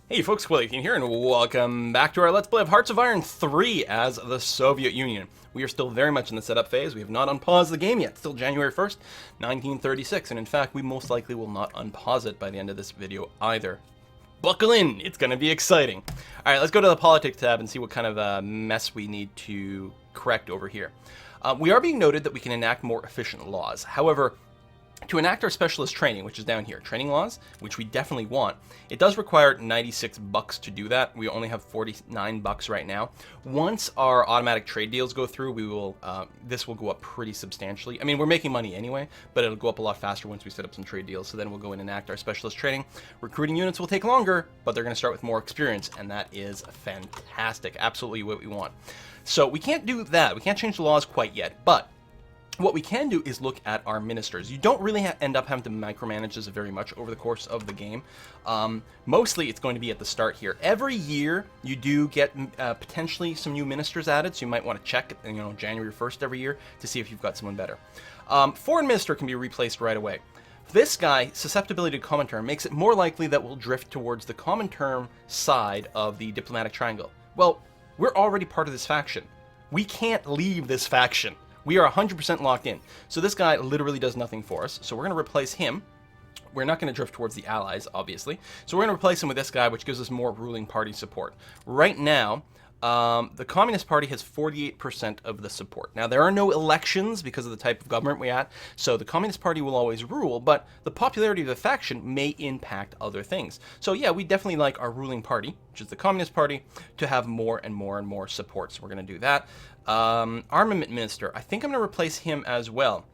Hey folks, Quillian here, and welcome back to our Let's Play of Hearts of Iron 3 as the Soviet Union. We are still very much in the setup phase. We have not unpaused the game yet. Still January 1st, 1936, and in fact, we most likely will not unpause it by the end of this video either. Buckle in, it's going to be exciting. Alright, let's go to the Politics tab and see what kind of mess we need to correct over here. We are being noted that we can enact more efficient laws. However, to enact our specialist training, which is down here, training laws, which we definitely want, it does require $96 to do that. We only have $49 right now. Once our automatic trade deals go through, we will this will go up pretty substantially. I mean, we're making money anyway, but it'll go up a lot faster once we set up some trade deals. So then we'll go and enact our specialist training. Recruiting units will take longer, but they're going to start with more experience, and that is fantastic. Absolutely what we want. So we can't do that. We can't change the laws quite yet, but what we can do is look at our ministers. You don't really end up having to micromanage this very much over the course of the game. Mostly it's going to be at the start here. Every year you do get potentially some new ministers added, so you might want to check, January 1st every year to see if you've got someone better. Foreign minister can be replaced right away. This guy, susceptibility to Comintern, makes it more likely that we'll drift towards the Comintern side of the diplomatic triangle. Well, we're already part of this faction. We can't leave this faction. We are 100% locked in. So this guy literally does nothing for us. So we're going to replace him. We're not going to drift towards the Allies, obviously. So we're going to replace him with this guy, which gives us more ruling party support. Right now, the Communist Party has 48% of the support. Now, there are no elections because of the type of government we're at, so the Communist Party will always rule, but the popularity of the faction may impact other things. So yeah, we definitely like our ruling party, which is the Communist Party, to have more and more and more support. So we're going to do that. Armament Minister, I think I'm going to replace him as well.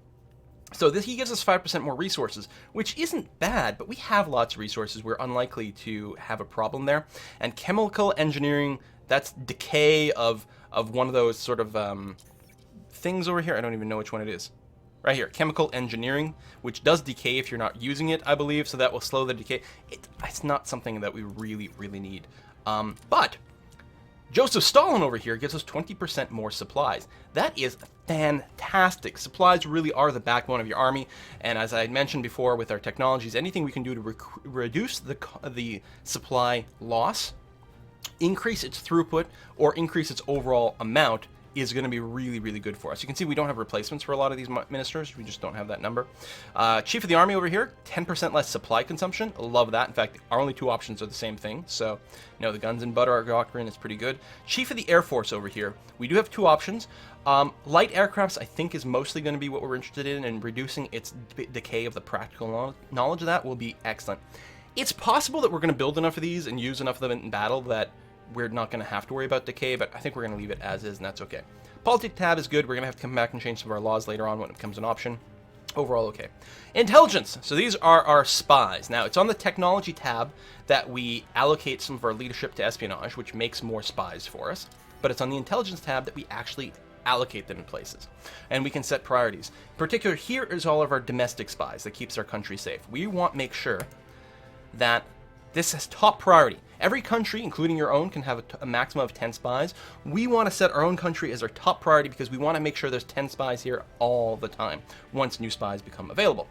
So he gives us 5% more resources, which isn't bad, but we have lots of resources. We're unlikely to have a problem there. And Chemical Engineering, that's decay of one of those sort of things over here. I don't even know which one it is. Right here, Chemical Engineering, which does decay if you're not using it, I believe, so that will slow the decay. It's not something that we really, really need. But Joseph Stalin over here gives us 20% more supplies. That is fantastic. Supplies really are the backbone of your army, and as I mentioned before with our technologies, anything we can do to reduce the supply loss, increase its throughput, or increase its overall amount is going to be really, really good for us. You can see we don't have replacements for a lot of these ministers. We just don't have that number. Chief of the Army over here, 10% less supply consumption. Love that. In fact, our only two options are the same thing. So, the guns and butter doctrine is pretty good. Chief of the Air Force over here, we do have two options. Light aircrafts, I think, is mostly going to be what we're interested in, and reducing its decay of the practical knowledge of that will be excellent. It's possible that we're going to build enough of these and use enough of them in battle that we're not going to have to worry about decay, but I think we're going to leave it as is, and that's okay. Politics tab is good. We're going to have to come back and change some of our laws later on when it becomes an option. Overall, okay. Intelligence. So these are our spies. Now, it's on the technology tab that we allocate some of our leadership to espionage, which makes more spies for us, but it's on the intelligence tab that we actually allocate them in places, and we can set priorities. In particular, here is all of our domestic spies that keeps our country safe. We want to make sure that this has top priority. Every country, including your own, can have a maximum of 10 spies. We want to set our own country as our top priority because we want to make sure there's 10 spies here all the time. Once new spies become available,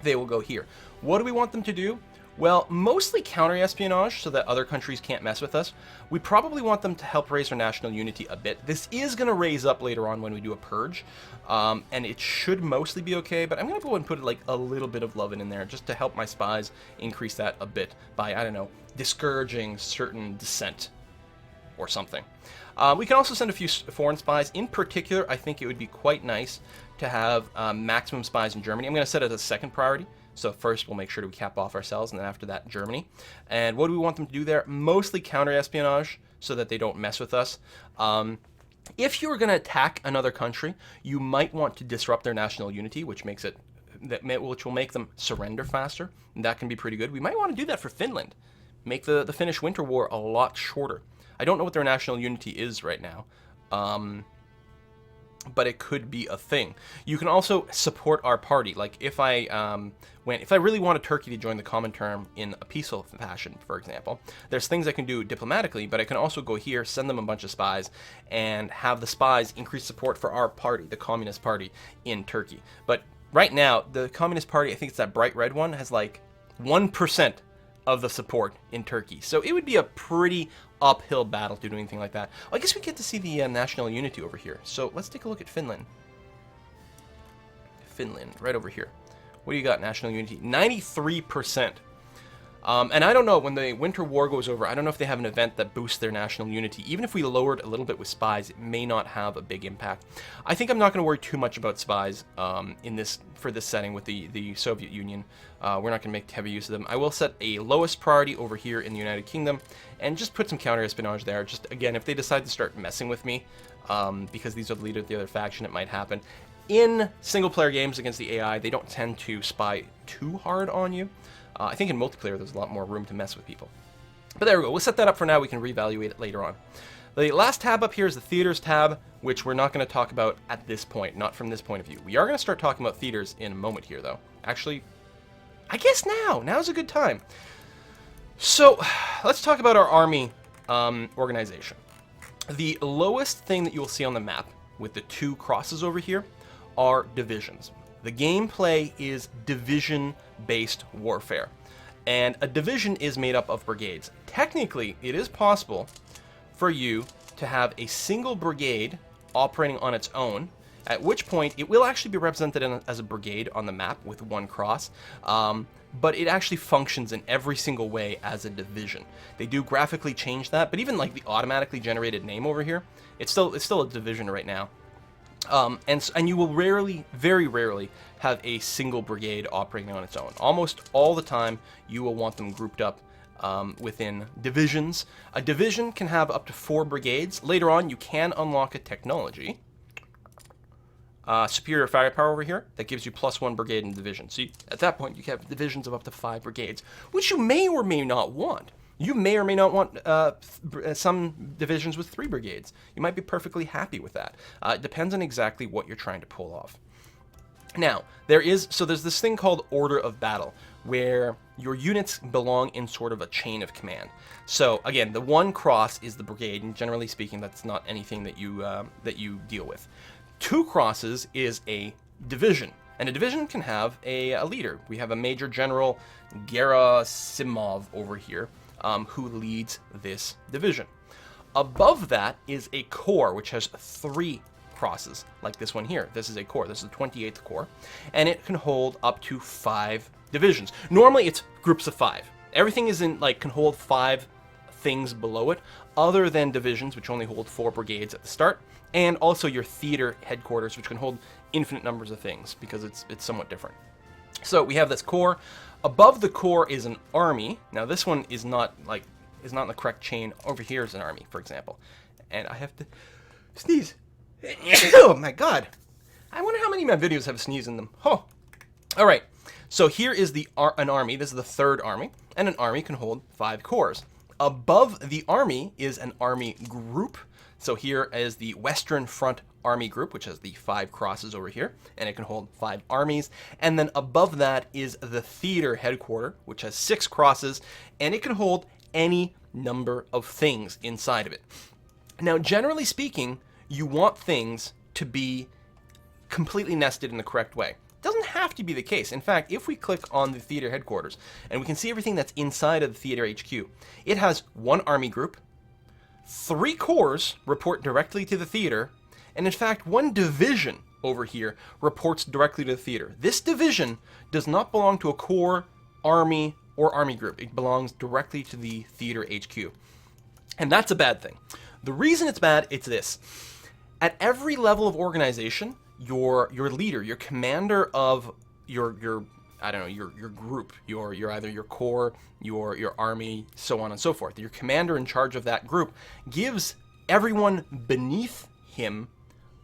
they will go here. What do we want them to do? Well, mostly counter-espionage so that other countries can't mess with us. We probably want them to help raise our national unity a bit. This is going to raise up later on when we do a purge, and it should mostly be okay, but I'm going to go and put like a little bit of love in there just to help my spies increase that a bit by, I don't know, discouraging certain dissent or something. We can also send a few foreign spies. In particular, I think it would be quite nice to have maximum spies in Germany. I'm going to set it as a second priority. So first, we'll make sure to cap off ourselves, and then after that, Germany. And what do we want them to do there? Mostly counter-espionage, so that they don't mess with us. If you're going to attack another country, you might want to disrupt their national unity, which will make them surrender faster. And that can be pretty good. We might want to do that for Finland. Make the Finnish Winter War a lot shorter. I don't know what their national unity is right now. But it could be a thing. You can also support our party. Like if I really wanted Turkey to join the Comintern in a peaceful fashion, for example, there's things I can do diplomatically, but I can also go here, send them a bunch of spies, and have the spies increase support for our party, the Communist Party in Turkey. But right now, the Communist Party, I think it's that bright red one, has like 1% of the support in Turkey. So it would be a pretty uphill battle to do anything like that. I guess we get to see the national unity over here. So let's take a look at Finland. Finland, right over here. What do you got, national unity? 93%. And I don't know, when the Winter War goes over, I don't know if they have an event that boosts their national unity. Even if we lowered a little bit with spies, it may not have a big impact. I think I'm not going to worry too much about spies for this setting with the Soviet Union. We're not going to make heavy use of them. I will set a lowest priority over here in the United Kingdom and just put some counter-espionage there. Just, again, if they decide to start messing with me, because these are the leader of the other faction, it might happen. In single-player games against the AI, they don't tend to spy too hard on you. I think in multiplayer, there's a lot more room to mess with people. But there we go. We'll set that up for now. We can reevaluate it later on. The last tab up here is the theaters tab, which we're not going to talk about at this point, not from this point of view. We are going to start talking about theaters in a moment here, though. Actually, I guess now. Now's a good time. So let's talk about our army organization. The lowest thing that you will see on the map with the two crosses over here are divisions. The gameplay is division-based warfare, and a division is made up of brigades. Technically, it is possible for you to have a single brigade operating on its own, at which point it will actually be represented as a brigade on the map with one cross, but it actually functions in every single way as a division. They do graphically change that, but even like the automatically generated name over here, it's still a division right now. And you will very rarely, have a single brigade operating on its own. Almost all the time, you will want them grouped up within divisions. A division can have up to 4 brigades. Later on, you can unlock a technology, superior firepower over here, that gives you +1 brigade in division. So at that point, you can have divisions of up to 5 brigades, which you may or may not want. You may or may not want some divisions with 3 brigades. You might be perfectly happy with that. It depends on exactly what you're trying to pull off. Now, there's this thing called order of battle, where your units belong in sort of a chain of command. So again, the one cross is the brigade, and generally speaking, that's not anything that you deal with. 2 crosses is a division. And a division can have a leader. We have a Major General Gerasimov over here, who leads this division. Above that is a corps, which has 3 crosses, like this one here. This is a corps. This is the 28th Corps, and it can hold up to 5 divisions. Normally, it's groups of 5. Everything can hold 5 things below it, other than divisions, which only hold 4 brigades at the start, and also your theater headquarters, which can hold infinite numbers of things because it's somewhat different. So we have this corps. Above the corps is an army. Now this one is not in the correct chain. Over here is an army, for example. And I have to sneeze. Oh my god. I wonder how many of my videos have a sneeze in them. Oh. All right. So here is an army. This is the 3rd army, and an army can hold 5 corps. Above the army is an army group. So here is the Western Front Army Group, which has the 5 crosses over here, and it can hold 5 armies. And then above that is the theater headquarters, which has 6 crosses, and it can hold any number of things inside of it. Now, generally speaking, you want things to be completely nested in the correct way. It doesn't have to be the case. In fact, if we click on the theater headquarters, and we can see everything that's inside of the theater HQ, it has 1 army group, 3 corps report directly to the theater, and in fact, 1 division over here reports directly to the theater. This division does not belong to a corps, army, or army group. It belongs directly to the theater HQ. And that's a bad thing. The reason it's bad, it's this. At every level of organization, your leader, your commander of your group, your either your corps, your army, so on and so forth. Your commander in charge of that group gives everyone beneath him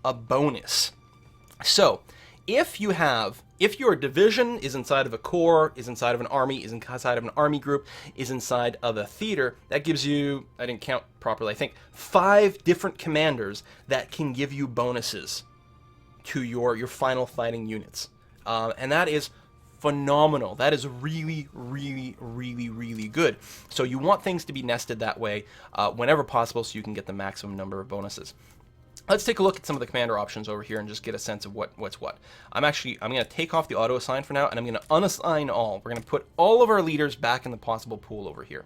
a bonus. So, if your division is inside of a corps, is inside of an army, is inside of an army group, is inside of a theater, that gives you, I didn't count properly, I think 5 different commanders that can give you bonuses to your final fighting units. And that is phenomenal. That is really good. So you want things to be nested that way whenever possible so you can get the maximum number of bonuses. Let's take a look at some of the commander options over here and just get a sense of what's what. I'm going to take off the auto assign for now, and I'm going to unassign all. We're going to put all of our leaders back in the possible pool over here.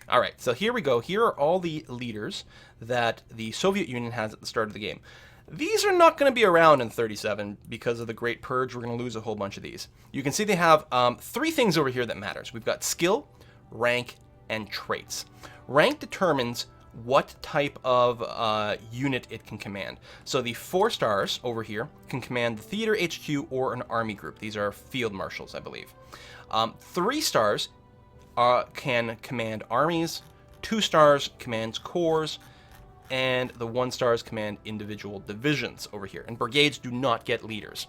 All right, so here we go. Here are all the leaders that the Soviet Union has at the start of the game. These are not going to be around in 37 because of the Great Purge. We're going to lose a whole bunch of these. You can see they have 3 things over here that matters. We've got skill, rank, and traits. Rank determines what type of unit it can command. So the 4 stars over here can command the theater HQ or an army group. These are field marshals, I believe. 3 stars can command armies. 2 stars commands corps, and the 1 stars command individual divisions over here. And brigades do not get leaders.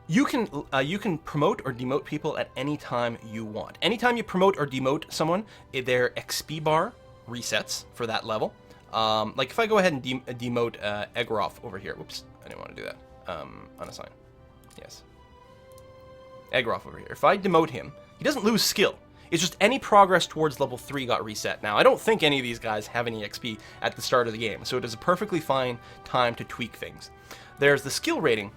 You can promote or demote people at any time you want. Anytime you promote or demote someone, their XP bar resets for that level. Like if I go ahead and demote Egorov over here. Whoops, I didn't want to do that. Unassign. Yes. Egorov over here. If I demote him, he doesn't lose skill. It's just any progress towards level 3 got reset. Now, I don't think any of these guys have any XP at the start of the game, so it is a perfectly fine time to tweak things. There's the skill rating.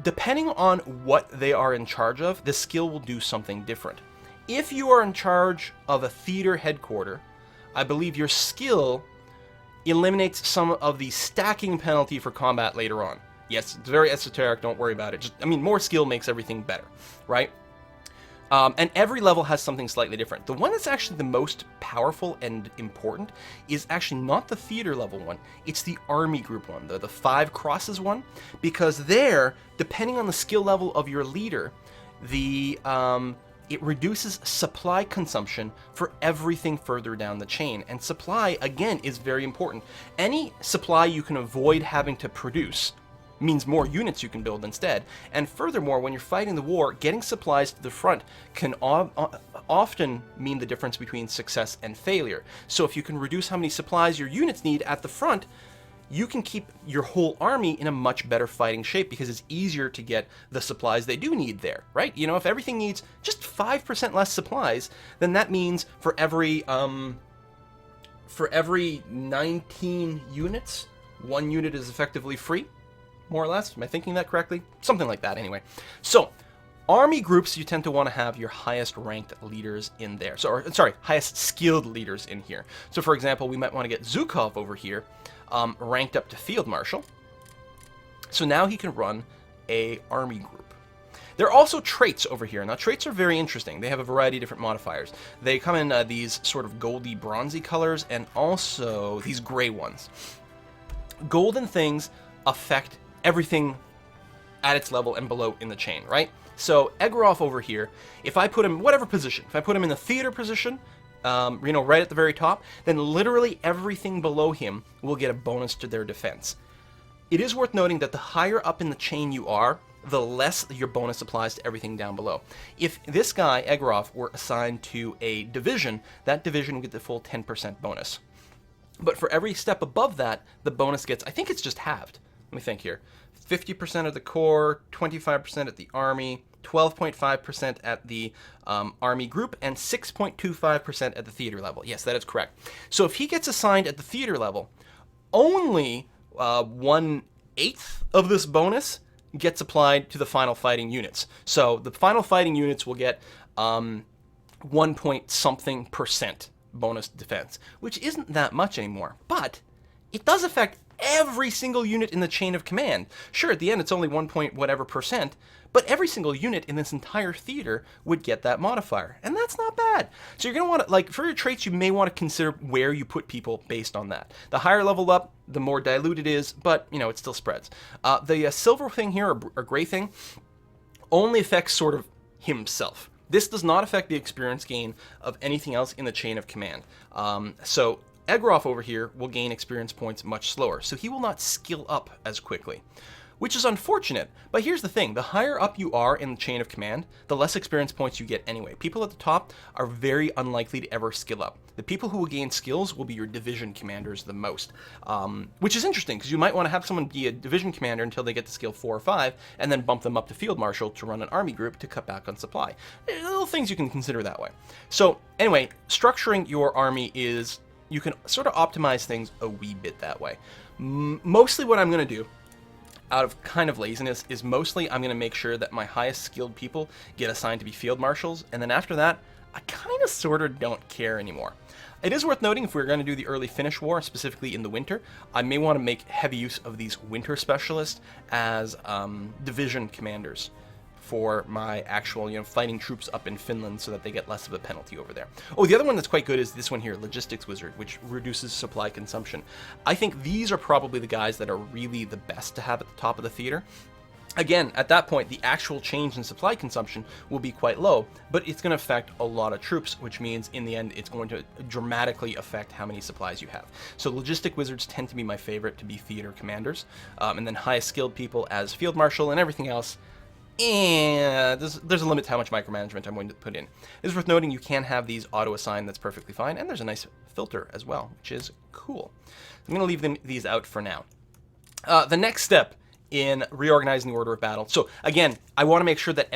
Depending on what they are in charge of, the skill will do something different. If you are in charge of a theater headquarter, I believe your skill eliminates some of the stacking penalty for combat later on. Yes, it's very esoteric, don't worry about it. More skill makes everything better, right? And every level has something slightly different. The one that's actually the most powerful and important is actually not the theater level one, it's the army group one, the 5 crosses one, because there, depending on the skill level of your leader, it reduces supply consumption for everything further down the chain. And supply, again, is very important. Any supply you can avoid having to produce means more units you can build instead. And furthermore, when you're fighting the war, getting supplies to the front can often mean the difference between success and failure. So if you can reduce how many supplies your units need at the front, you can keep your whole army in a much better fighting shape because it's easier to get the supplies they do need there, right? You know, if everything needs just 5% less supplies, then that means for every 19 units, 1 unit is effectively free. More or less. Am I thinking that correctly? Something like that, anyway. So, army groups, you tend to want to have your highest ranked leaders in there. Highest skilled leaders in here. So, for example, we might want to get Zhukov over here ranked up to field marshal. So now he can run a army group. There are also traits over here. Now, traits are very interesting. They have a variety of different modifiers. They come in these sort of goldy, bronzy colors, and also these gray ones. Golden things affect everything at its level and below in the chain, right? So Egorov over here, if I put him whatever position, if I put him in the theater position, right at the very top, then literally everything below him will get a bonus to their defense. It is worth noting that the higher up in the chain you are, the less your bonus applies to everything down below. If this guy, Egorov, were assigned to a division, that division would get the full 10% bonus. But for every step above that, the bonus gets, I think it's just halved. Let me think here. 50% of the core, 25% at the army, 12.5% at the army group, and 6.25% at the theater level. Yes, that is correct. So if he gets assigned at the theater level, only 1/8 of this bonus gets applied to the final fighting units. So the final fighting units will get 1 point something % bonus defense, which isn't that much anymore, but it does affect every single unit in the chain of command. Sure, at the end it's only 1 point whatever %, but every single unit in this entire theater would get that modifier, and that's not bad. So you're going to want to, like, for your traits, you may want to consider where you put people based on that. The higher level up, the more dilute it is, but, you know, it still spreads. The silver thing here, or gray thing, only affects sort of himself. This does not affect the experience gain of anything else in the chain of command. So Egorov over here will gain experience points much slower, so he will not skill up as quickly, which is unfortunate. But here's the thing, the higher up you are in the chain of command, the less experience points you get anyway. People at the top are very unlikely to ever skill up. The people who will gain skills will be your division commanders the most, which is interesting, because you might want to have someone be a division commander until they get to skill 4 or 5, and then bump them up to field marshal to run an army group to cut back on supply. Little things you can consider that way. So anyway, structuring your army is you can sort of optimize things a wee bit that way. Mostly what I'm going to do, out of kind of laziness, is mostly I'm going to make sure that my highest skilled people get assigned to be field marshals, and then after that, I kind of sort of don't care anymore. It is worth noting, if we're going to do the early Finnish war, specifically in the winter, I may want to make heavy use of these winter specialists as division commanders for my actual, fighting troops up in Finland, so that they get less of a penalty over there. Oh, the other one that's quite good is this one here, Logistics Wizard, which reduces supply consumption. I think these are probably the guys that are really the best to have at the top of the theater. Again, at that point, the actual change in supply consumption will be quite low, but it's going to affect a lot of troops, which means in the end, it's going to dramatically affect how many supplies you have. So logistic wizards tend to be my favorite to be theater commanders, and then highest skilled people as field marshal, and everything else. And there's a limit to how much micromanagement I'm going to put in. It's worth noting you can have these auto-assign, that's perfectly fine, and there's a nice filter as well, which is cool. I'm going to leave these out for now. The next step in reorganizing the order of battle. So again, I want to make sure that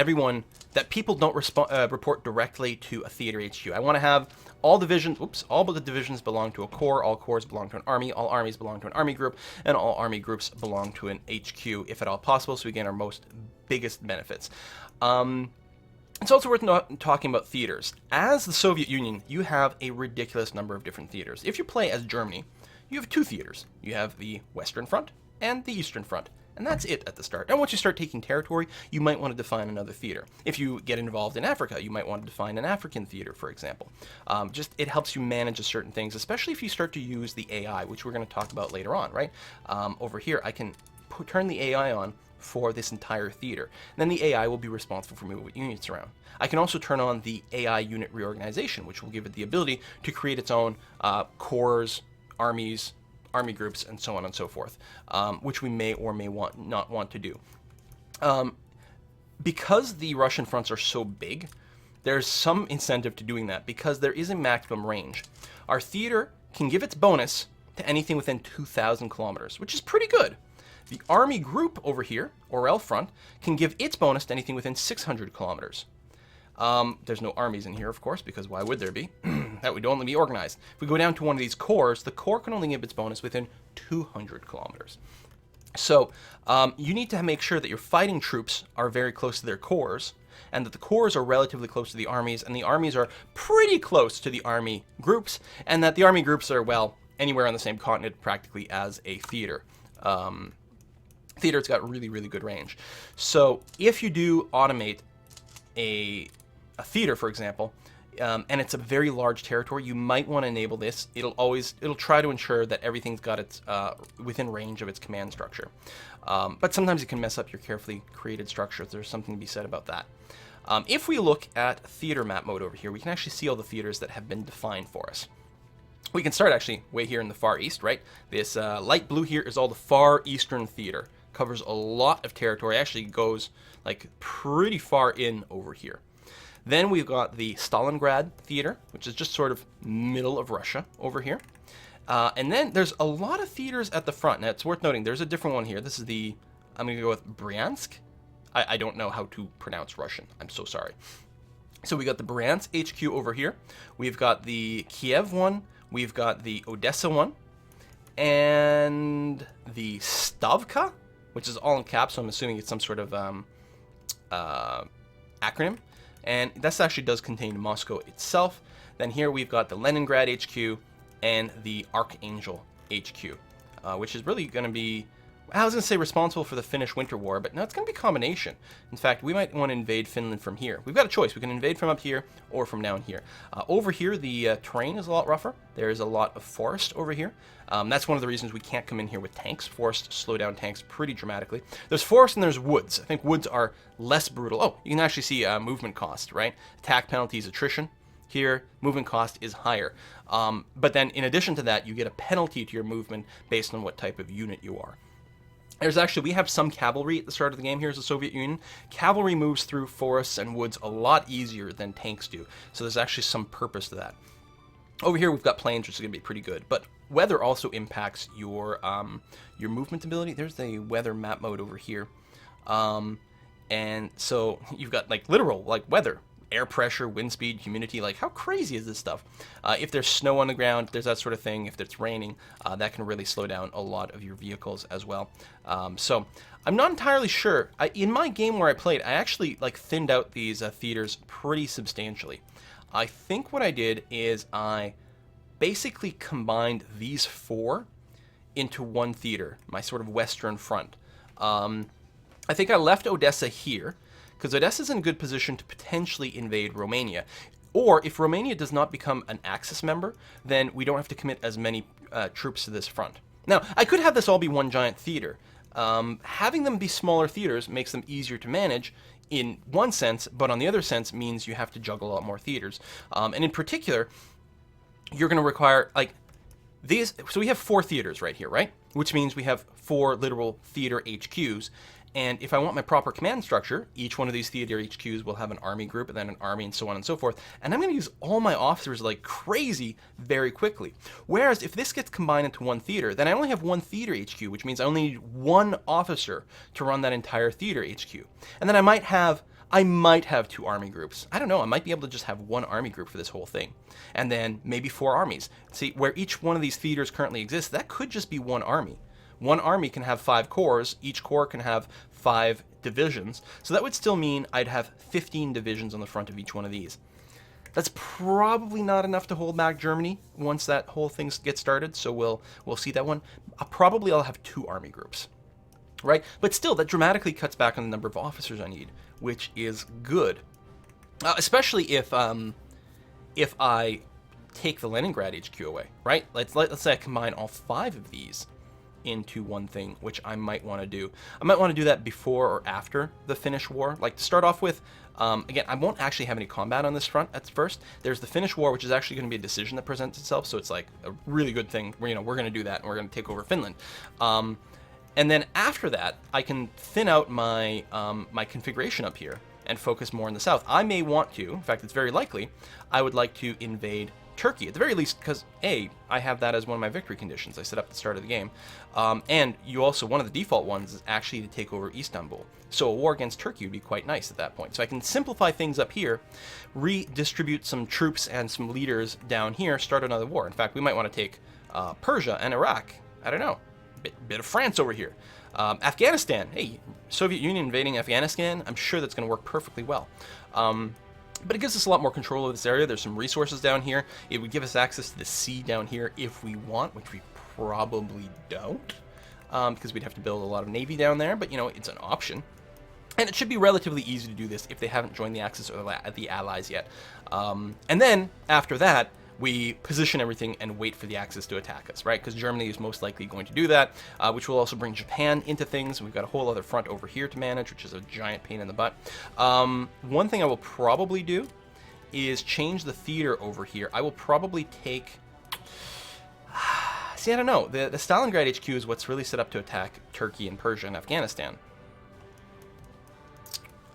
people don't report directly to a theater HQ. I want to have all divisions, all but the divisions belong to a corps, all corps belong to an army, all armies belong to an army group, and all army groups belong to an HQ, if at all possible, so we gain our biggest benefits. It's also worth talking about theaters. As the Soviet Union, you have a ridiculous number of different theaters. If you play as Germany, you have two theaters. You have the Western Front and the Eastern Front. And that's it at the start. And once you start taking territory, you might want to define another theater. If you get involved in Africa, you might want to define an African theater, for example. It helps you manage certain things, especially if you start to use the AI, which we're going to talk about later on, right? Over here, I can turn the AI on for this entire theater. And then the AI will be responsible for moving units around. I can also turn on the AI unit reorganization, which will give it the ability to create its own corps, armies, army groups, and so on and so forth, which we may or may not want to do. Because the Russian fronts are so big, there's some incentive to doing that, because there is a maximum range. Our theater can give its bonus to anything within 2,000 kilometers, which is pretty good. The army group over here, Orel front, can give its bonus to anything within 600 kilometers. There's no armies in here, of course, because why would there be? That would only be organized. If we go down to one of these corps, the corps can only give its bonus within 200 kilometers. So you need to make sure that your fighting troops are very close to their corps, and that the corps are relatively close to the armies, and the armies are pretty close to the army groups, and that the army groups are, well, anywhere on the same continent practically as a theater. Theater's got really, really good range. So if you do automate a theater, for example, and it's a very large territory, you might want to enable this. It'll try to ensure that everything's got its within range of its command structure. But sometimes it can mess up your carefully created structure. There's something to be said about that. If we look at theater map mode over here, we can actually see all the theaters that have been defined for us. We can start actually way here in the far east, right? This light blue here is all the far eastern theater. Covers a lot of territory, actually goes like pretty far in over here. Then we've got the Stalingrad theater, which is just sort of middle of Russia over here. And then there's a lot of theaters at the front. Now it's worth noting, there's a different one here. This is I'm gonna go with Bryansk. I don't know how to pronounce Russian, I'm so sorry. So we got the Bryansk HQ over here. We've got the Kiev one, we've got the Odessa one, and the Stavka, which is all in caps, so I'm assuming it's some sort of acronym. And this actually does contain Moscow itself. Then here we've got the Leningrad HQ and the Archangel HQ, which is really going to be, I was going to say responsible for the Finnish Winter War, but no, it's going to be a combination. In fact, we might want to invade Finland from here. We've got a choice. We can invade from up here or from down here. Over here, the terrain is a lot rougher. There is a lot of forest over here. That's one of the reasons we can't come in here with tanks. Forests slow down tanks pretty dramatically. There's forest and there's woods. I think woods are less brutal. Oh, you can actually see movement cost, right? Attack penalties, attrition. Here, movement cost is higher. But then in addition to that, you get a penalty to your movement based on what type of unit you are. We have some cavalry at the start of the game here as the Soviet Union. Cavalry moves through forests and woods a lot easier than tanks do, so there's actually some purpose to that. Over here we've got plains, which is going to be pretty good, but weather also impacts your movement ability. There's the weather map mode over here. And so you've got like literal like weather. air pressure, wind speed, humidity. Like, how crazy is this stuff? If there's snow on the ground, there's that sort of thing. If it's raining, that can really slow down a lot of your vehicles as well. So I'm not entirely sure. In my game where I played, I actually like thinned out these theaters pretty substantially. I think what I did is I basically combined these 4 into one theater, my sort of western front. I think I left Odessa here, because Odessa's in a good position to potentially invade Romania. Or if Romania does not become an Axis member, then we don't have to commit as many troops to this front. Now, I could have this all be one giant theater. Having them be smaller theaters makes them easier to manage in one sense, but on the other sense means you have to juggle a lot more theaters. And in particular, you're going to require, like, these. So we have 4 theaters right here, right? Which means we have 4 literal theater HQs. And if I want my proper command structure, each one of these theater HQs will have an army group and then an army and so on and so forth. And I'm going to use all my officers like crazy very quickly. Whereas if this gets combined into one theater, then I only have one theater HQ, which means I only need one officer to run that entire theater HQ. And then I might have 2 army groups. I don't know, I might be able to just have one army group for this whole thing. And then maybe 4 armies. See, where each one of these theaters currently exists, that could just be one army. One army can have 5 corps, each corps can have 5 divisions, so that would still mean I'd have 15 divisions on the front of each one of these. That's probably not enough to hold back Germany once that whole thing gets started, so we'll see that one. Probably I'll have 2 army groups, right? But still, that dramatically cuts back on the number of officers I need, which is good. Especially if I take the Leningrad HQ away, right? Let's say I combine all 5 of these into one thing, which I might want to do. I might want to do that before or after the Finnish War. Like, to start off with, again, I won't actually have any combat on this front at first. There's the Finnish War, which is actually going to be a decision that presents itself, so it's like a really good thing. We're going to do that, and we're going to take over Finland. And then after that, I can thin out my my configuration up here and focus more in the south. I may want to, in fact, it's very likely, I would like to invade Turkey, at the very least, because I have that as one of my victory conditions I set up at the start of the game. And you also, one of the default ones is actually to take over Istanbul. So a war against Turkey would be quite nice at that point. So I can simplify things up here, redistribute some troops and some leaders down here, start another war. In fact, we might want to take Persia and Iraq. I don't know, bit of France over here. Afghanistan, hey, Soviet Union invading Afghanistan, I'm sure that's going to work perfectly well. But it gives us a lot more control of this area. There's some resources down here. It would give us access to the sea down here if we want, which we probably don't, because we'd have to build a lot of navy down there, but, you know, it's an option. And it should be relatively easy to do this if they haven't joined the Axis or the Allies yet. And then, after that, we position everything and wait for the Axis to attack us, right? Because Germany is most likely going to do that, which will also bring Japan into things. We've got a whole other front over here to manage, which is a giant pain in the butt. One thing I will probably do is change the theater over here. I will probably take... See, I don't know. The Stalingrad HQ is what's really set up to attack Turkey and Persia and Afghanistan.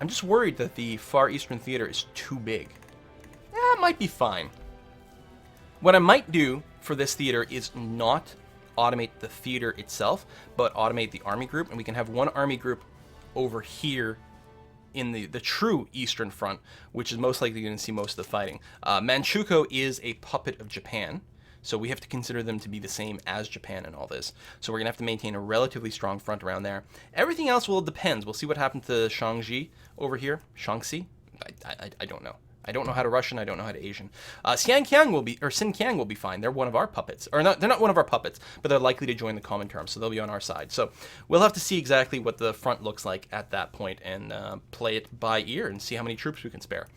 I'm just worried that the Far Eastern Theater is too big. It might be fine. What I might do for this theater is not automate the theater itself, but automate the army group, and we can have one army group over here in the true Eastern Front, which is most likely going to see most of the fighting. Manchukuo is a puppet of Japan, so we have to consider them to be the same as Japan in all this. So we're going to have to maintain a relatively strong front around there. Everything else will depend. We'll see what happens to Shaanxi over here. Shaanxi? I don't know. I don't know how to Russian. I don't know how to Asian. Xinjiang will be fine. They're one of our puppets, or not? They're not one of our puppets, but they're likely to join the common term, so they'll be on our side. So we'll have to see exactly what the front looks like at that point and play it by ear and see how many troops we can spare.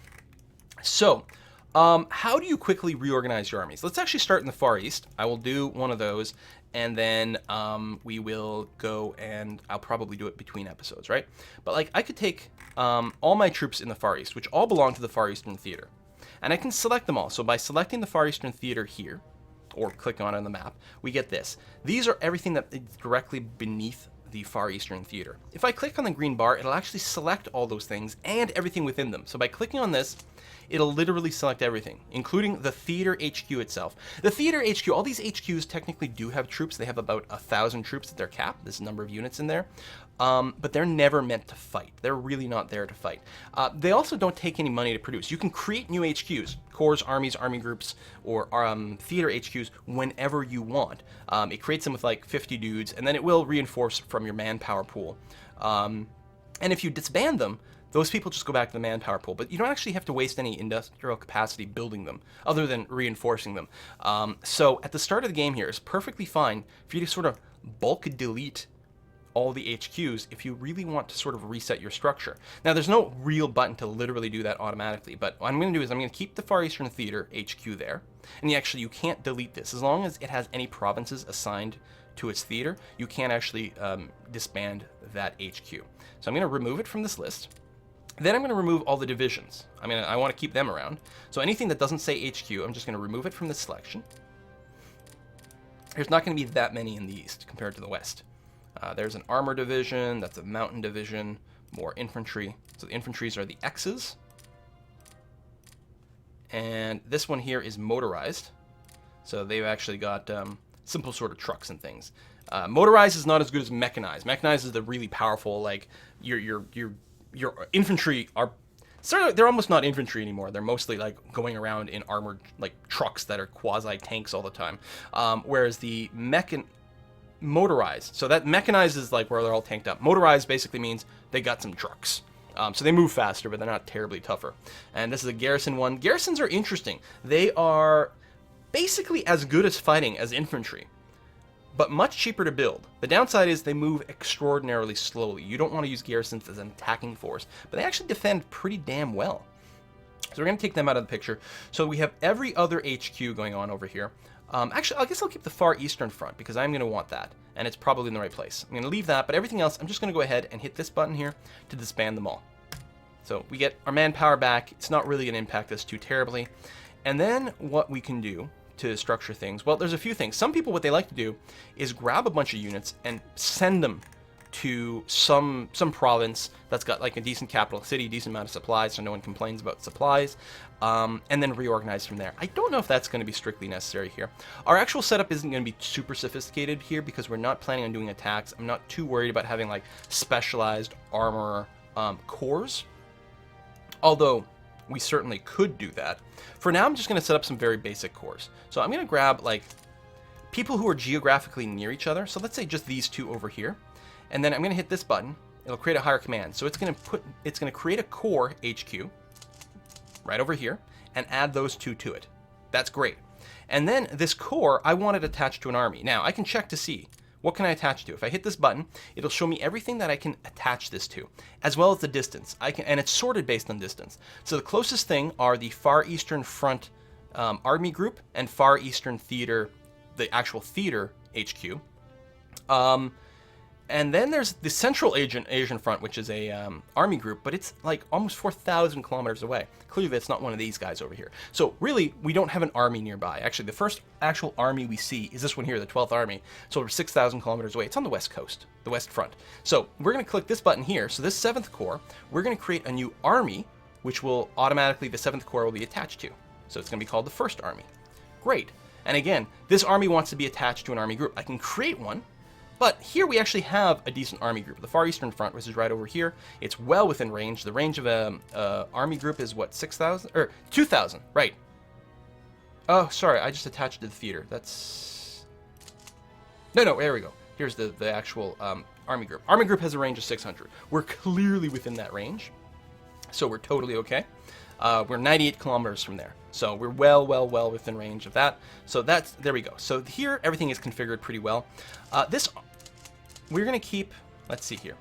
So, how do you quickly reorganize your armies? Let's actually start in the Far East. I will do one of those, and then we will go, and I'll probably do it between episodes, right? But like, I could take all my troops in the Far East, which all belong to the Far Eastern Theater, and I can select them all. So by selecting the Far Eastern Theater here, or clicking on it on the map, we get this. These are everything that is directly beneath the Far Eastern Theater. If I click on the green bar, it'll actually select all those things and everything within them. So by clicking on this, it'll literally select everything, including the theater HQ itself. The theater HQ, all these HQs technically do have troops. They have about 1,000 troops at their cap. There's a number of units in there. But they're never meant to fight. They're really not there to fight. They also don't take any money to produce. You can create new HQs, corps, armies, army groups, or theater HQs whenever you want. It creates them with like 50 dudes, and then it will reinforce from your manpower pool. And if you disband them, those people just go back to the manpower pool, but you don't actually have to waste any industrial capacity building them, other than reinforcing them. So at the start of the game here, it's perfectly fine for you to sort of bulk delete all the HQs if you really want to sort of reset your structure. Now, there's no real button to literally do that automatically, but what I'm going to do is I'm going to keep the Far Eastern Theater HQ there, and you can't delete this. As long as it has any provinces assigned to its theater, you can't actually disband that HQ. So I'm going to remove it from this list. Then I'm going to remove all the divisions. I want to keep them around. So anything that doesn't say HQ, I'm just going to remove it from this selection. There's not going to be that many in the east compared to the west. There's an armor division, that's a mountain division, more infantry. So the infantries are the X's. And this one here is motorized. So they've actually got simple sort of trucks and things. Motorized is not as good as mechanized. Mechanized is the really powerful, like, your infantry are... they're almost not infantry anymore. They're mostly like going around in armored like trucks that are quasi tanks all the time. Whereas the motorized, so that mechanized is like where they're all tanked up. Motorized basically means they got some trucks. So they move faster, but they're not terribly tougher. And this is a garrison one. Garrisons are interesting. They are basically as good as fighting as infantry, but much cheaper to build. The downside is they move extraordinarily slowly. You don't want to use garrisons as an attacking force, but they actually defend pretty damn well. So we're going to take them out of the picture. So we have every other HQ going on over here. Actually, I guess I'll keep the Far Eastern Front because I'm going to want that, and it's probably in the right place. I'm going to leave that, but everything else, I'm just going to go ahead and hit this button here to disband them all. So we get our manpower back. It's not really going to impact us too terribly. And then what we can do to structure things, well, there's a few things. Some people, what they like to do is grab a bunch of units and send them to some province that's got like a decent capital city, decent amount of supplies, so no one complains about supplies, and then reorganize from there. I don't know if that's going to be strictly necessary here. Our actual setup isn't going to be super sophisticated here because we're not planning on doing attacks. I'm not too worried about having like specialized armor corps, although we certainly could do that. For now, I'm just going to set up some very basic corps. So I'm going to grab like people who are geographically near each other. So let's say just these two over here. And then I'm going to hit this button. It'll create a higher command. So it's going to create a core HQ right over here and add those two to it. That's great. And then this core, I want it attached to an army. Now I can check to see what can I attach to. If I hit this button, it'll show me everything that I can attach this to, as well as the distance. And it's sorted based on distance. So the closest thing are the Far Eastern Front Army Group and Far Eastern Theater, the actual theater HQ. And then there's the Central Asian Front, which is a army group, but it's like almost 4,000 kilometers away. Clearly, that's not one of these guys over here. So really, we don't have an army nearby. Actually, the first actual army we see is this one here, the 12th Army. So we're 6,000 kilometers away. It's on the west coast, the west front. So we're going to click this button here. So this 7th Corps, we're going to create a new army, which will automatically, the 7th Corps will be attached to. So it's going to be called the 1st Army. Great. And again, this army wants to be attached to an army group. I can create one. But here we actually have a decent army group. The Far Eastern Front, which is right over here, it's well within range. The range of a army group is what, 6,000 or 2,000, right? Oh, sorry, I just attached it to the theater. That's no, there we go. Here's the actual army group. Army group has a range of 600. We're clearly within that range, so we're totally okay. We're 98 kilometers from there, so we're well within range of that. So there we go. So here everything is configured pretty well. We're going to keep, let's see here.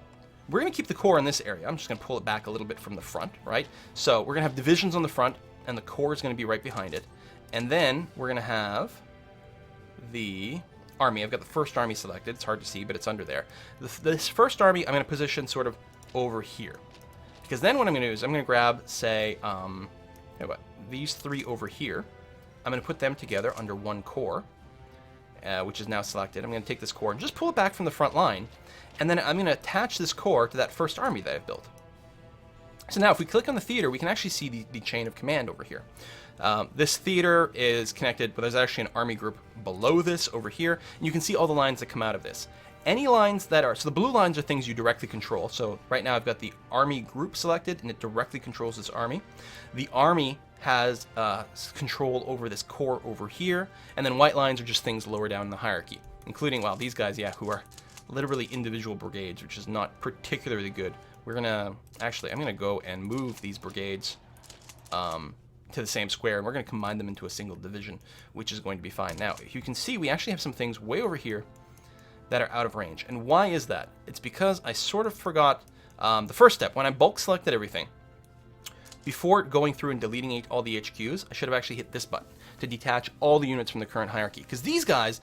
We're going to keep the core in this area. I'm just going to pull it back a little bit from the front, right? So we're going to have divisions on the front, and the core is going to be right behind it. And then we're going to have the army. I've got the 1st Army selected. It's hard to see, but it's under there. This 1st Army, I'm going to position sort of over here. Because then what I'm going to do is I'm going to grab, say, these 3 over here. I'm going to put them together under one core. which is now selected. I'm going to take this core and just pull it back from the front line, and then I'm going to attach this core to that first army that I've built. So now if we click on the theater, we can actually see the chain of command over here. This theater is connected, but there's actually an army group below this over here, and you can see all the lines that come out of this. Any lines that are, so the blue lines are things you directly control. So right now I've got the army group selected, and it directly controls this army. The army has control over this core over here, and then white lines are just things lower down in the hierarchy, including, well, these guys, yeah, who are literally individual brigades, which is not particularly good. We're gonna, actually, I'm gonna go and move these brigades to the same square, and we're gonna combine them into a single division, which is going to be fine. Now, you can see we actually have some things way over here that are out of range. And why is that? It's because I sort of forgot the first step. When I bulk selected everything, before going through and deleting all the HQs, I should have actually hit this button to detach all the units from the current hierarchy. Because these guys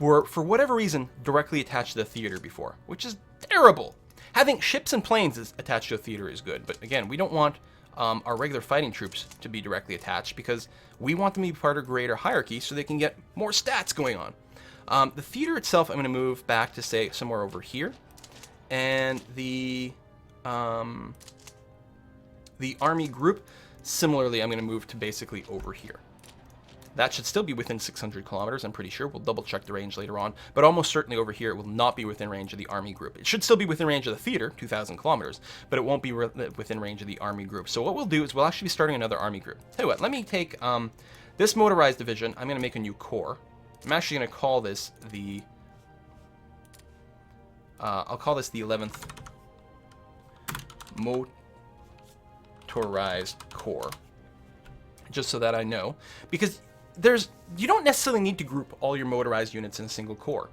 were, for whatever reason, directly attached to the theater before, which is terrible. Having ships and planes attached to a theater is good, but again, we don't want our regular fighting troops to be directly attached because we want them to be part of a greater hierarchy so they can get more stats going on. The theater itself, I'm going to move back to, say, somewhere over here, and the army group, similarly, I'm going to move to basically over here. That should still be within 600 kilometers, I'm pretty sure. We'll double check the range later on, but almost certainly over here it will not be within range of the army group. It should still be within range of the theater, 2,000 kilometers, but it won't be within range of the army group. So what we'll do is we'll actually be starting another army group. Tell you what, let me take this motorized division. I'm going to make a new corps. I'm actually going to call this the I'll call this the 11th Motorized Corps, just so that I know, because you don't necessarily need to group all your motorized units in a single corps.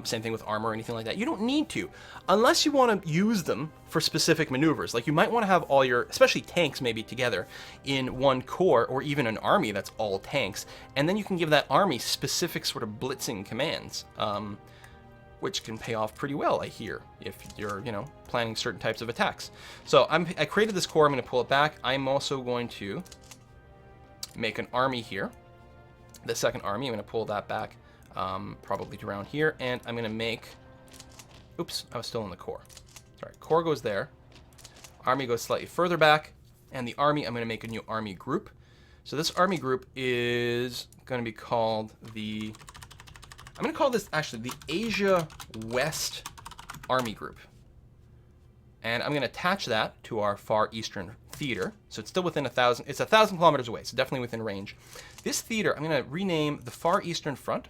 Same thing with armor or anything like that. You don't need to, unless you want to use them for specific maneuvers. Like you might want to have all your, especially tanks maybe together in one corps, or even an army that's all tanks. And then you can give that army specific sort of blitzing commands, which can pay off pretty well, I hear, if you're, planning certain types of attacks. So I created this corps, I'm going to pull it back. I'm also going to make an army here. The second army, I'm going to pull that back. Probably to around here, and I'm going to make, oops, I was still in the core. Sorry, core goes there, army goes slightly further back, and the army, I'm going to make a new army group. So this army group is going to be called I'm going to call this actually the Asia West Army Group. And I'm going to attach that to our Far Eastern Theater. So it's still within 1,000, it's 1,000 kilometers away, so definitely within range. This theater, I'm going to rename the Far Eastern Front.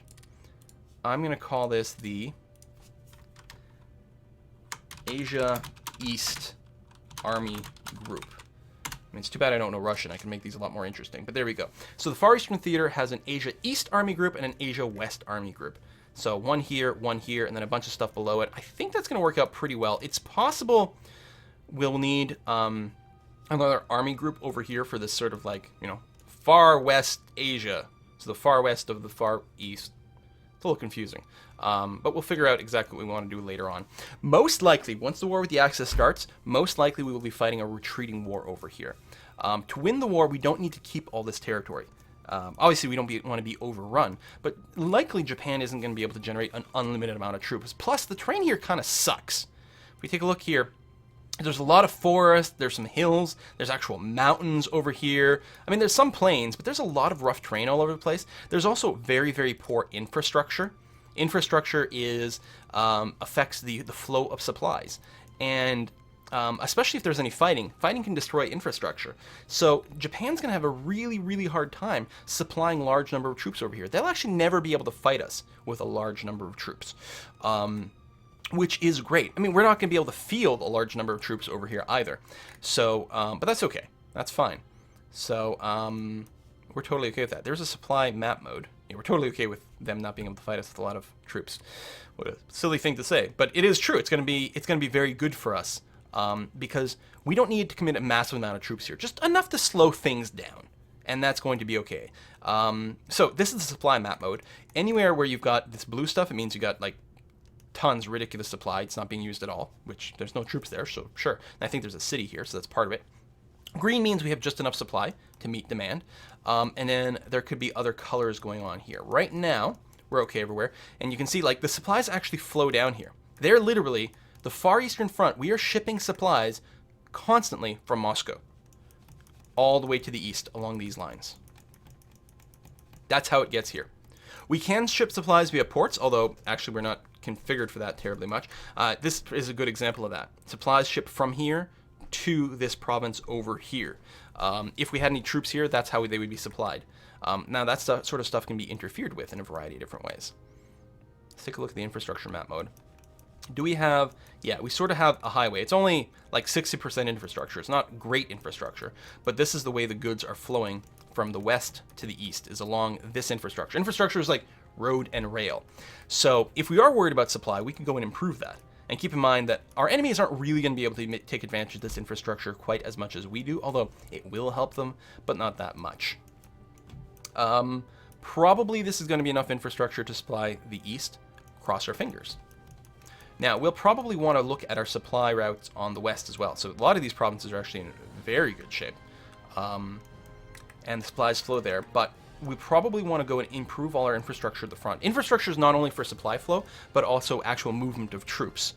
I'm going to call this the Asia East Army Group. I mean, it's too bad I don't know Russian. I can make these a lot more interesting, but there we go. So the Far Eastern Theater has an Asia East Army Group and an Asia West Army Group. So one here, and then a bunch of stuff below it. I think that's going to work out pretty well. It's possible we'll need another army group over here for this sort of like, Far West Asia. So the far west of the Far East. It's a little confusing, but we'll figure out exactly what we want to do later on. Most likely, once the war with the Axis starts, most likely we will be fighting a retreating war over here. To win the war, we don't need to keep all this territory. Obviously, we don't want to be overrun, but likely Japan isn't going to be able to generate an unlimited amount of troops. Plus, the terrain here kind of sucks. If we take a look here, there's a lot of forest, there's some hills, there's actual mountains over here. I mean, there's some plains, but there's a lot of rough terrain all over the place. There's also very, very poor infrastructure. Infrastructure affects the flow of supplies. And especially if there's any fighting can destroy infrastructure. So Japan's going to have a really, really hard time supplying a large number of troops over here. They'll actually never be able to fight us with a large number of troops. Which is great. I mean, we're not going to be able to field a large number of troops over here either. So, but that's okay. That's fine. So, we're totally okay with that. There's a supply map mode. Yeah, we're totally okay with them not being able to fight us with a lot of troops. What a silly thing to say, but it is true. It's going to be very good for us because we don't need to commit a massive amount of troops here. Just enough to slow things down, and that's going to be okay. So this is the supply map mode. Anywhere where you've got this blue stuff, it means you got like tons, ridiculous supply. It's not being used at all, which there's no troops there, so sure. And I think there's a city here, so that's part of it. Green means we have just enough supply to meet demand. And then there could be other colors going on here. Right now, We're okay everywhere. And you can see, like, the supplies actually flow down here. They're literally, the Far Eastern Front, we are shipping supplies constantly from Moscow all the way to the east along these lines. That's how it gets here. We can ship supplies via ports, although actually we're not configured for that terribly much. This is a good example of that. Supplies shipped from here to this province over here. If we had any troops here, that's how they would be supplied. Now that sort of stuff can be interfered with in a variety of different ways. Let's take a look at the infrastructure map mode. Do we have, yeah, we sort of have a highway. It's only like 60% infrastructure. It's not great infrastructure, but this is the way the goods are flowing from the west to the east, is along this infrastructure. Infrastructure is like road and rail. So if we are worried about supply, we can go and improve that. And keep in mind that our enemies aren't really going to be able to take advantage of this infrastructure quite as much as we do, although it will help them, but not that much. Probably this is going to be enough infrastructure to supply the east. Cross our fingers. Now, we'll probably want to look at our supply routes on the west as well. So a lot of these provinces are actually in very good shape. And the supplies flow there, but we probably want to go and improve all our infrastructure at the front. Infrastructure is not only for supply flow, but also actual movement of troops.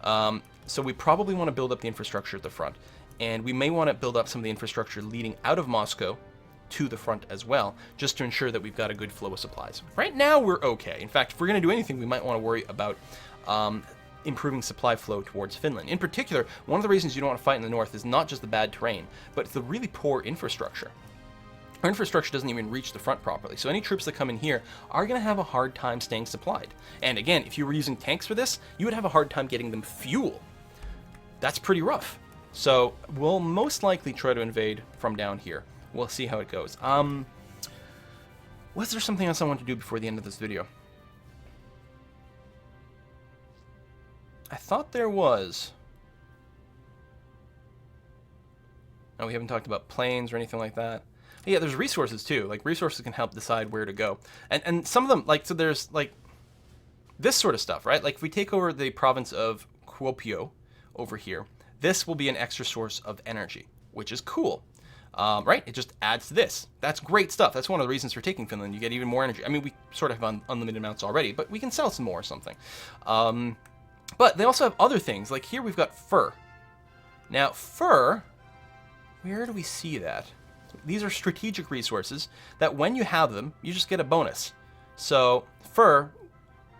So we probably want to build up the infrastructure at the front. And we may want to build up some of the infrastructure leading out of Moscow to the front as well, just to ensure that we've got a good flow of supplies. Right now, we're okay. In fact, if we're going to do anything, we might want to worry about improving supply flow towards Finland. In particular, one of the reasons you don't want to fight in the north is not just the bad terrain, but the really poor infrastructure. Our infrastructure doesn't even reach the front properly, so any troops that come in here are going to have a hard time staying supplied. And again, if you were using tanks for this, you would have a hard time getting them fuel. That's pretty rough. So we'll most likely try to invade from down here. We'll see how it goes. Was there something else I want to do before the end of this video? I thought there was. No, we haven't talked about planes or anything like that. But yeah, there's resources too. Like, resources can help decide where to go. And some of them, like, so there's, like, this sort of stuff, right? Like, if we take over the province of Kuopio over here, this will be an extra source of energy, which is cool. Right? It just adds to this. That's great stuff. That's one of the reasons for taking Finland. You get even more energy. I mean, we sort of have unlimited amounts already, but we can sell some more or something. But they also have other things. Like here we've got fur. Now, fur, where do we see that? These are strategic resources that when you have them, you just get a bonus. So fur,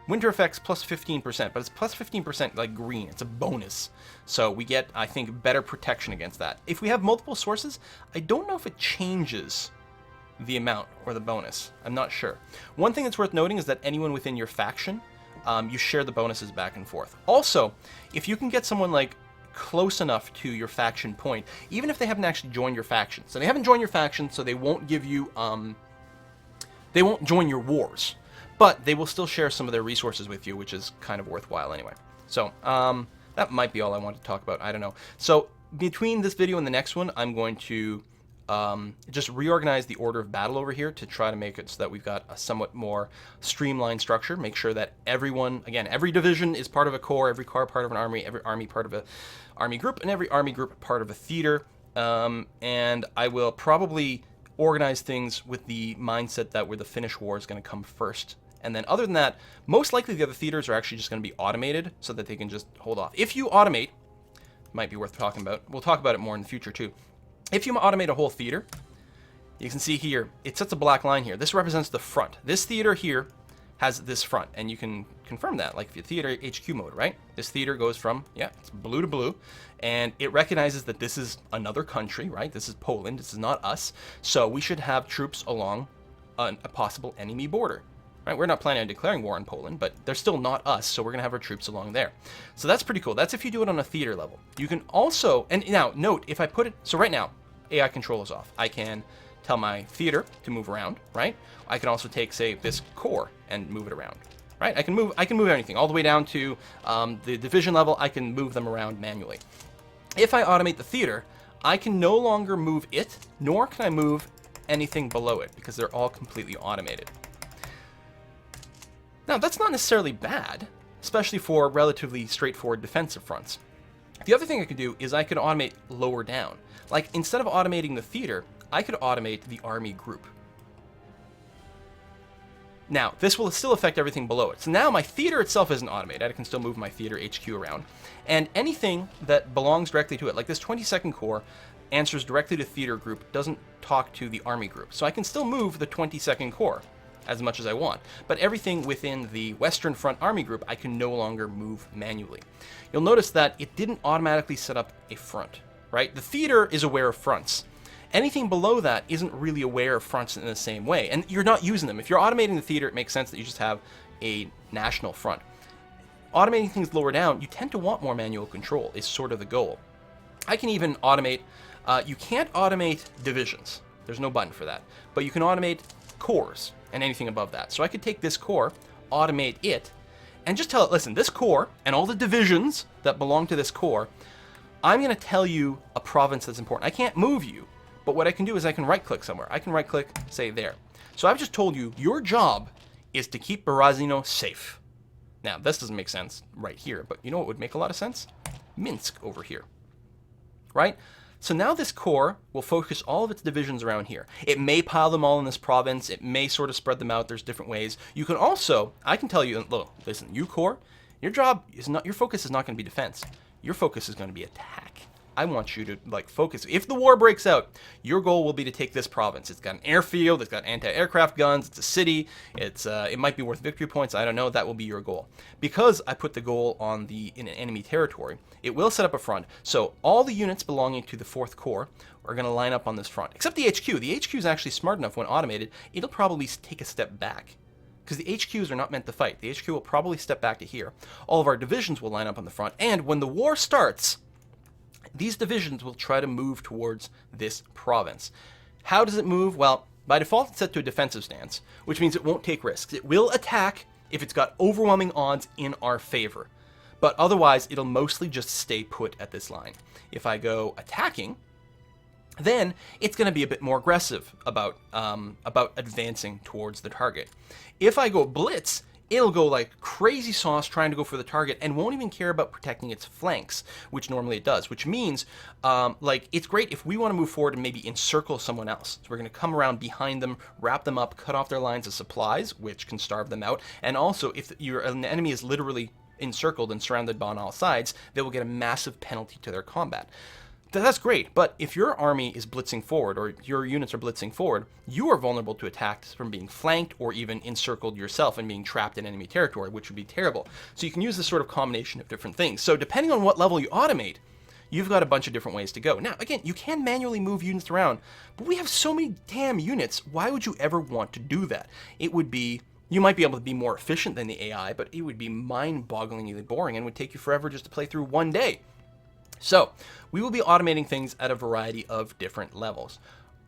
winter effects plus 15%, but it's plus 15% like green. It's a bonus. So we get, I think, better protection against that. If we have multiple sources, I don't know if it changes the amount or the bonus. I'm not sure. One thing that's worth noting is that anyone within your faction, you share the bonuses back and forth. Also, if you can get someone like close enough to your faction point, even if they haven't actually joined your faction. So they haven't joined your faction, so they won't give you, they won't join your wars, but they will still share some of their resources with you, which is kind of worthwhile anyway. So that might be all I want to talk about. I don't know. So between this video and the next one, I'm going to just reorganize the order of battle over here to try to make it so that we've got a somewhat more streamlined structure. Make sure that everyone, again, every division is part of a corps, every corps part of an army, every army part of a army group, and every army group part of a theater. And I will probably organize things with the mindset that where the Finnish war is going to come first. And then other than that, most likely the other theaters are actually just going to be automated so that they can just hold off. If you automate, might be worth talking about. We'll talk about it more in the future too. If you automate a whole theater, you can see here, it sets a black line here. This represents the front. This theater here has this front, and you can confirm that, like the theater HQ mode, right? This theater goes from, yeah, it's blue to blue, and it recognizes that this is another country, right? This is Poland, this is not us, so we should have troops along a possible enemy border, right? We're not planning on declaring war on Poland, but they're still not us, so we're gonna have our troops along there. So that's pretty cool. That's if you do it on a theater level. You can also, and now note, if I put it, so right now, AI control is off. I can tell my theater to move around, right? I can also take, say, this core and move it around, right? I can move anything all the way down to the division level. I can move them around manually. If I automate the theater, I can no longer move it, nor can I move anything below it because they're all completely automated. Now, that's not necessarily bad, especially for relatively straightforward defensive fronts. The other thing I could do is I could automate lower down. Like, instead of automating the theater, I could automate the army group. Now, this will still affect everything below it. So now my theater itself isn't automated. I can still move my theater HQ around. And anything that belongs directly to it, like this 22nd Corps, answers directly to theater group, doesn't talk to the army group. So I can still move the 22nd Corps as much as I want. But everything within the Western Front Army group, I can no longer move manually. You'll notice that it didn't automatically set up a front, right? The theater is aware of fronts. Anything below that isn't really aware of fronts in the same way, and you're not using them. If you're automating the theater, it makes sense that you just have a national front. Automating things lower down, you tend to want more manual control, is sort of the goal. I can even automate, you can't automate divisions. There's no button for that. But you can automate corps and anything above that. So I could take this corps, automate it, and just tell it, listen, this corps and all the divisions that belong to this corps, I'm going to tell you a province that's important. I can't move you. But what I can do is I can right-click somewhere. I can right-click, say, there. So I've just told you, your job is to keep Berezino safe. Now, this doesn't make sense right here, but you know what would make a lot of sense? Minsk over here, right? So now this corps will focus all of its divisions around here. It may pile them all in this province. It may sort of spread them out. There's different ways. You can also, I can tell you, look, listen, you corps, your job is not, your focus is not going to be defense. Your focus is going to be attack. I want you to focus. If the war breaks out, your goal will be to take this province. It's got an airfield, it's got anti-aircraft guns, it's a city, it might be worth victory points, I don't know, that will be your goal. Because I put the goal in an enemy territory, it will set up a front. So all the units belonging to the 4th Corps are going to line up on this front, except the HQ. The HQ is actually smart enough when automated, it'll probably take a step back. Because the HQs are not meant to fight. The HQ will probably step back to here. All of our divisions will line up on the front, and when the war starts, these divisions will try to move towards this province. How does it move? Well, by default, it's set to a defensive stance, which means it won't take risks. It will attack if it's got overwhelming odds in our favor. But otherwise, it'll mostly just stay put at this line. If I go attacking, then it's going to be a bit more aggressive about advancing towards the target. If I go blitz, it'll go like crazy sauce trying to go for the target and won't even care about protecting its flanks, which normally it does, which means it's great if we want to move forward and maybe encircle someone else. So we're going to come around behind them, wrap them up, cut off their lines of supplies, which can starve them out. And also, if an enemy is literally encircled and surrounded on all sides, they will get a massive penalty to their combat. That's great, but if your army is blitzing forward or your units are blitzing forward, you are vulnerable to attacks from being flanked or even encircled yourself and being trapped in enemy territory, which would be terrible. So you can use this sort of combination of different things. So depending on what level you automate, you've got a bunch of different ways to go. Now, again, you can manually move units around, but we have so many damn units, why would you ever want to do that? It would be, you might be able to be more efficient than the AI, but it would be mind-bogglingly boring and would take you forever just to play through one day. So, we will be automating things at a variety of different levels.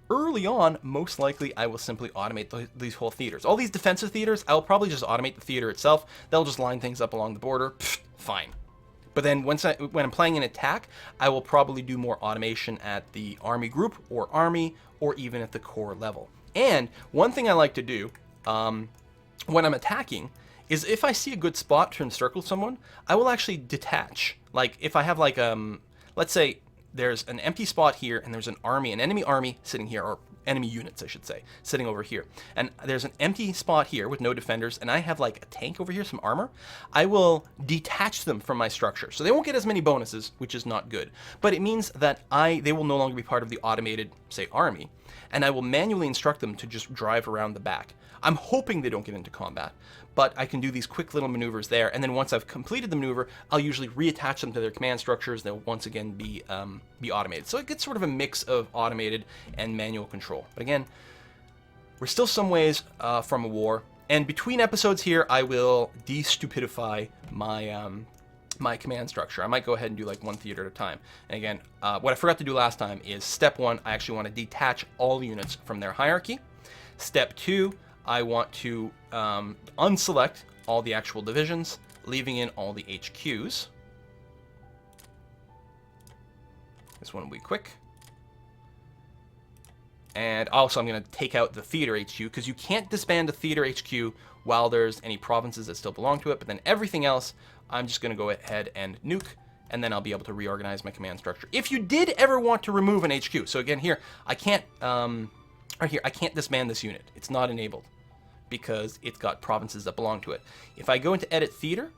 Early on, most likely, I will simply automate these whole theaters. All these defensive theaters, I'll probably just automate the theater itself. They'll just line things up along the border. Pfft, fine. But then when I'm playing an attack, I will probably do more automation at the army group or army or even at the corps level. And one thing I like to do when I'm attacking is if I see a good spot to encircle someone, I will actually detach. Like if I have like, let's say there's an empty spot here and there's an enemy army sitting here, or enemy units, I should say, sitting over here. And there's an empty spot here with no defenders, and I have like a tank over here, some armor. I will detach them from my structure. So they won't get as many bonuses, which is not good. But it means that they will no longer be part of the automated, say, army. And I will manually instruct them to just drive around the back. I'm hoping they don't get into combat, but I can do these quick little maneuvers there, and then once I've completed the maneuver, I'll usually reattach them to their command structures. They'll once again be automated. So it gets sort of a mix of automated and manual control. But again, we're still some ways from a war, and between episodes here, I will de-stupidify my my command structure. I might go ahead and do like one theater at a time. And again, what I forgot to do last time is step 1, I actually want to detach all units from their hierarchy. Step 2, I want to unselect all the actual divisions, leaving in all the HQs. This one will be quick. And also I'm going to take out the theater HQ, because you can't disband a theater HQ while there's any provinces that still belong to it, but then everything else, I'm just going to go ahead and nuke, and then I'll be able to reorganize my command structure. If you did ever want to remove an HQ, so again here, I can't, right here, I can't disband this unit. It's not enabled, because it's got provinces that belong to it. If I go into Edit Theater,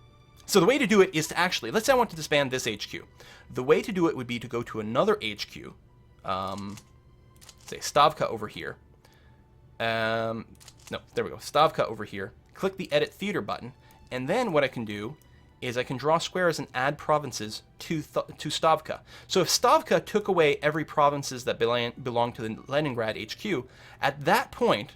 so the way to do it is to actually, let's say I want to disband this HQ. The way to do it would be to go to another HQ, say Stavka over here. No, there we go, Stavka over here. Click the Edit Theater button, and then what I can do is I can draw squares and add provinces to Stavka. So if Stavka took away every provinces that belong to the Leningrad HQ, at that point,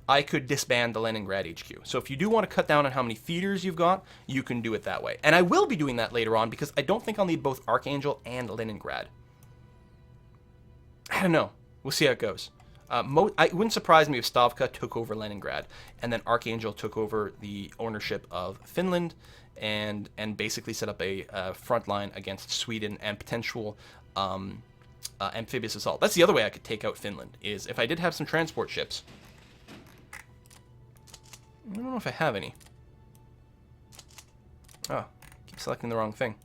I could disband the Leningrad HQ. So if you do want to cut down on how many theaters you've got, you can do it that way. And I will be doing that later on because I don't think I'll need both Archangel and Leningrad. I don't know. We'll see how it goes. It wouldn't surprise me if Stavka took over Leningrad and then Archangel took over the ownership of Finland and basically set up a front line against Sweden and potential amphibious assault. That's the other way I could take out Finland, is if I did have some transport ships. I don't know if I have any. Oh, keep selecting the wrong thing.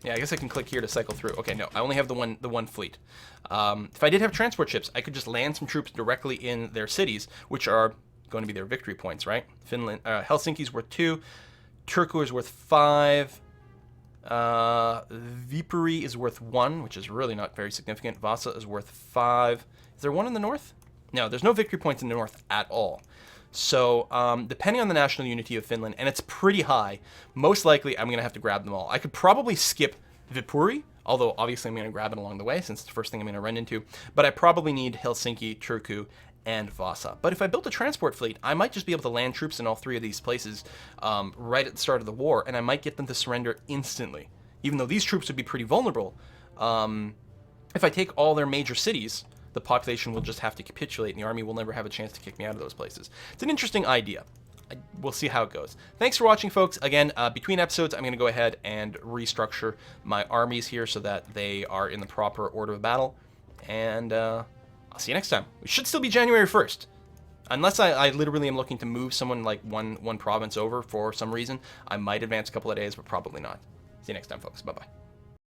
Yeah, I guess I can click here to cycle through. Okay, no, I only have the one fleet. If I did have transport ships, I could just land some troops directly in their cities, which are going to be their victory points, right? Helsinki's worth 2, Turku is worth 5, Viipuri is worth 1, which is really not very significant. Vasa is worth 5. Is there one in the north? No, there's no victory points in the north at all. So, depending on the national unity of Finland, and it's pretty high, most likely I'm going to have to grab them all. I could probably skip Viipuri, although obviously I'm going to grab it along the way since it's the first thing I'm going to run into. But I probably need Helsinki, Turku, and Vasa. But if I built a transport fleet, I might just be able to land troops in all 3 of these places right at the start of the war, and I might get them to surrender instantly. Even though these troops would be pretty vulnerable, if I take all their major cities, the population will just have to capitulate, and the army will never have a chance to kick me out of those places. It's an interesting idea. We'll see how it goes. Thanks for watching, folks. Again, between episodes, I'm going to go ahead and restructure my armies here so that they are in the proper order of battle. And I'll see you next time. We should still be January 1st. Unless I literally am looking to move someone like one province over for some reason, I might advance a couple of days, but probably not. See you next time, folks. Bye-bye.